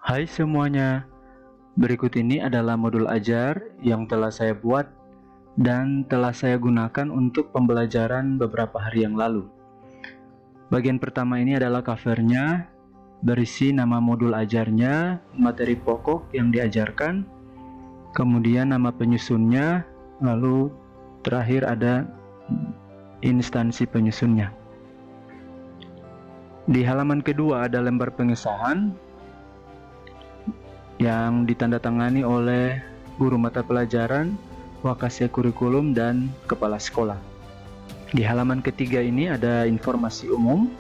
Hai semuanya, berikut ini adalah modul ajar yang telah saya buat dan telah saya gunakan untuk pembelajaran beberapa hari yang lalu. Bagian pertama ini adalah covernya, berisi nama modul ajarnya, materi pokok yang diajarkan, kemudian nama penyusunnya, lalu terakhir ada instansi penyusunnya. Di halaman kedua ada lembar pengesahan yang ditandatangani oleh guru mata pelajaran, wakasya kurikulum, dan kepala sekolah. Di halaman ketiga ini ada informasi umum,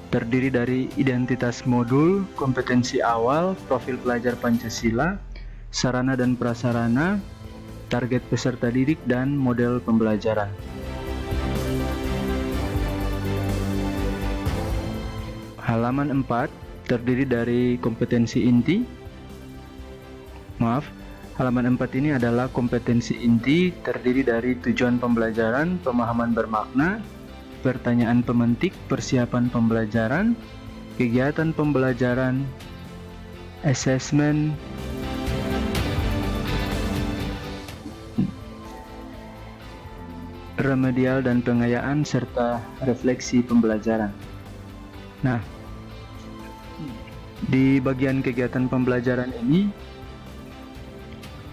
terdiri dari identitas modul, kompetensi awal, profil pelajar Pancasila, sarana dan prasarana, target peserta didik, dan model pembelajaran. Halaman 4 terdiri dari kompetensi inti. Halaman 4 ini adalah kompetensi inti, terdiri dari tujuan pembelajaran, pemahaman bermakna, pertanyaan pemantik, persiapan pembelajaran, kegiatan pembelajaran, assessment, remedial dan pengayaan, serta refleksi pembelajaran. Nah, di bagian kegiatan pembelajaran ini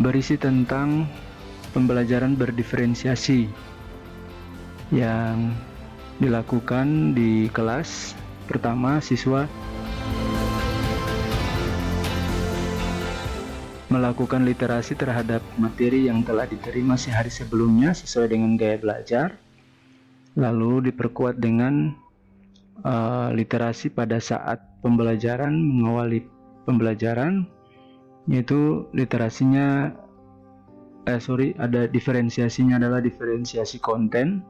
berisi tentang pembelajaran berdiferensiasi yang dilakukan di kelas. Pertama, siswa melakukan literasi terhadap materi yang telah diterima sehari sebelumnya sesuai dengan gaya belajar, lalu diperkuat dengan literasi pada saat pembelajaran, mengawali pembelajaran, yaitu literasinya ada diferensiasinya adalah diferensiasi konten,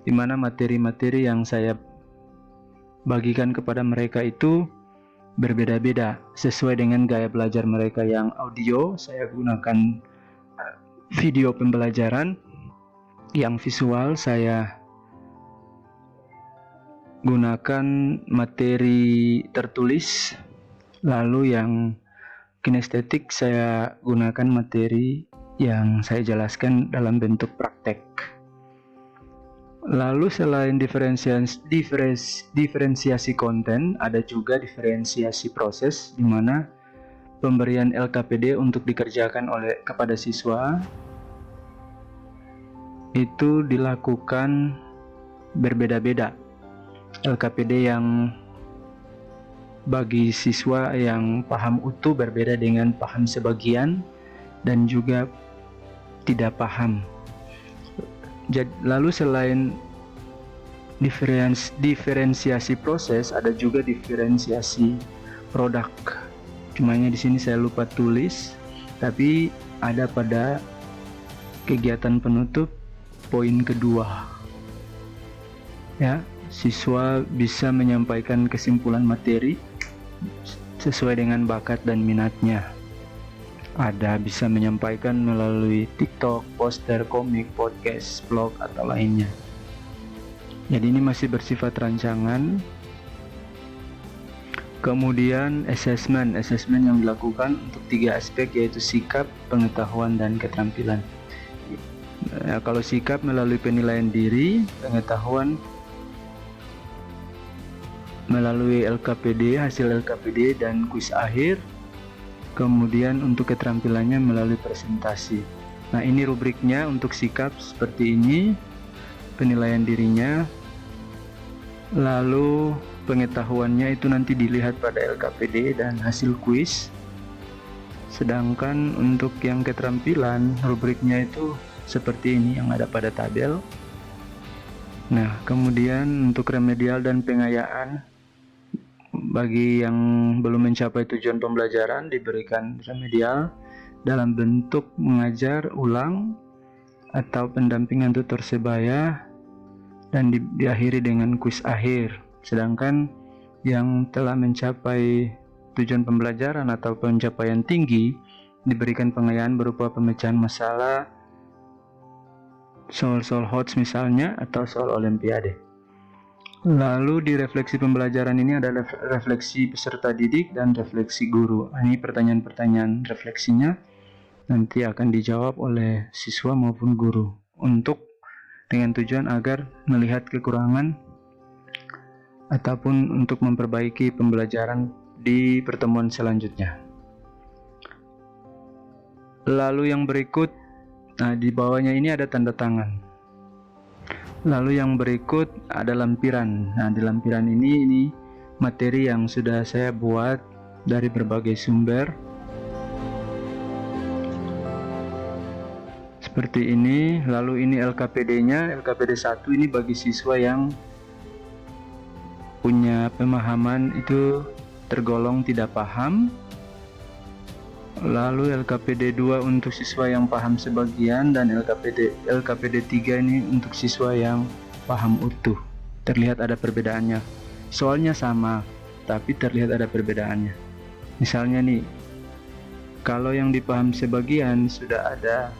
di mana materi-materi yang saya bagikan kepada mereka itu berbeda-beda sesuai dengan gaya belajar mereka. Yang audio saya gunakan video pembelajaran, yang visual saya gunakan materi tertulis, lalu yang kinestetik saya gunakan materi yang saya jelaskan dalam bentuk praktek. Lalu selain diferensiasi konten, ada juga diferensiasi proses, di mana pemberian LKPD untuk dikerjakan kepada siswa itu dilakukan berbeda-beda. LKPD yang bagi siswa yang paham utuh berbeda dengan paham sebagian dan juga tidak paham. Lalu selain diferensiasi proses, ada juga diferensiasi produk. Cumanya di sini saya lupa tulis, tapi ada pada kegiatan penutup poin kedua. Ya, siswa bisa menyampaikan kesimpulan materi sesuai dengan bakat dan minatnya. Ada bisa menyampaikan melalui TikTok, poster, komik, podcast, blog, atau lainnya. Jadi ini masih bersifat rancangan. Kemudian assessment yang dilakukan untuk 3 aspek, yaitu sikap, pengetahuan, dan keterampilan. Nah, kalau sikap melalui penilaian diri, pengetahuan melalui LKPD, hasil LKPD dan kuis akhir. Kemudian untuk keterampilannya melalui presentasi. Nah, ini rubriknya. Untuk sikap seperti ini, penilaian dirinya, lalu pengetahuannya itu nanti dilihat pada LKPD dan hasil kuis. Sedangkan untuk yang keterampilan, rubriknya itu seperti ini yang ada pada tabel. Nah, kemudian untuk remedial dan pengayaan, bagi yang belum mencapai tujuan pembelajaran diberikan remedial dalam bentuk mengajar ulang atau pendampingan tutor sebaya, dan diakhiri dengan kuis akhir. Sedangkan yang telah mencapai tujuan pembelajaran atau pencapaian tinggi diberikan pengayaan berupa pemecahan masalah, soal-soal HOTS misalnya, atau soal olimpiade. Lalu di refleksi pembelajaran ini ada refleksi peserta didik dan refleksi guru. Ini pertanyaan-pertanyaan refleksinya nanti akan dijawab oleh siswa maupun guru dengan tujuan agar melihat kekurangan ataupun untuk memperbaiki pembelajaran di pertemuan selanjutnya. Lalu yang berikut, di bawahnya ini ada tanda tangan. Lalu yang berikut ada lampiran. Di lampiran ini materi yang sudah saya buat dari berbagai sumber. Seperti ini. Lalu ini LKPD-nya. LKPD 1 ini bagi siswa yang punya pemahaman itu tergolong tidak paham. Lalu LKPD 2 untuk siswa yang paham sebagian, dan LKPD 3 ini untuk siswa yang paham utuh. Terlihat ada perbedaannya. Soalnya sama, tapi terlihat ada perbedaannya. Misalnya nih, kalau yang dipaham sebagian sudah ada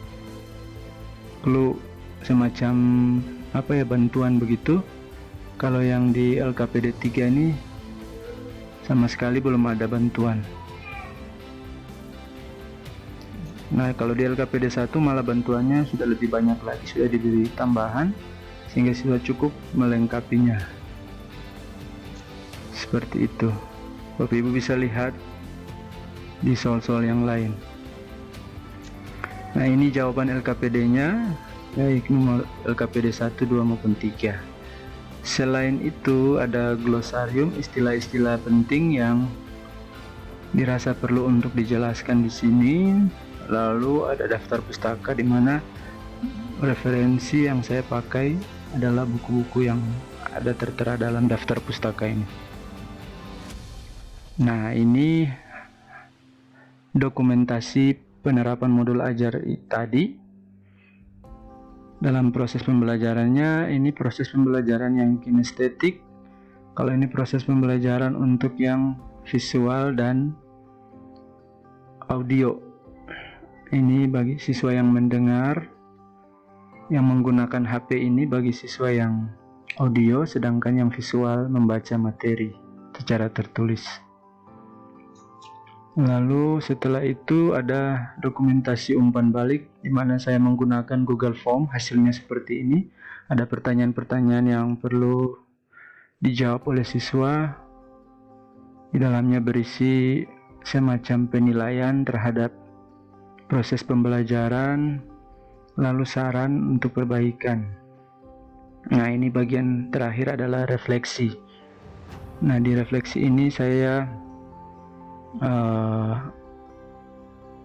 clue semacam bantuan begitu. Kalau yang di LKPD 3 ini sama sekali belum ada bantuan. Nah, kalau di LKPD 1 malah bantuannya sudah lebih banyak lagi, sudah diberi tambahan sehingga siswa cukup melengkapinya. Seperti itu. Bapak Ibu bisa lihat di soal-soal yang lain. Nah, ini jawaban LKPD-nya, yaitu LKPD 1, 2 maupun 3. Selain itu ada glosarium istilah-istilah penting yang dirasa perlu untuk dijelaskan di sini. Lalu ada daftar pustaka di mana referensi yang saya pakai adalah buku-buku yang ada tertera dalam daftar pustaka ini. Nah, ini dokumentasi penerapan modul ajar tadi. Dalam proses pembelajarannya, ini proses pembelajaran yang kinestetik. Kalau ini proses pembelajaran untuk yang visual dan audio. Ini bagi siswa yang mendengar, yang menggunakan HP ini bagi siswa yang audio, sedangkan yang visual membaca materi secara tertulis. Lalu setelah itu ada dokumentasi umpan balik, di mana saya menggunakan Google Form. Hasilnya seperti ini. Ada pertanyaan-pertanyaan yang perlu dijawab oleh siswa. Di dalamnya berisi semacam penilaian terhadap proses pembelajaran, lalu saran untuk perbaikan. Nah, ini bagian terakhir adalah refleksi. Nah, di refleksi ini saya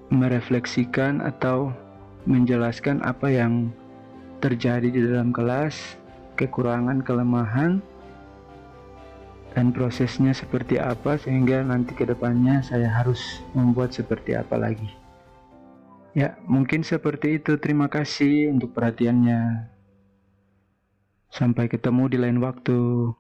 merefleksikan atau menjelaskan apa yang terjadi di dalam kelas, kekurangan, kelemahan, dan prosesnya seperti apa, sehingga nanti ke depannya saya harus membuat seperti apa lagi. Ya, mungkin seperti itu. Terima kasih untuk perhatiannya. Sampai ketemu di lain waktu.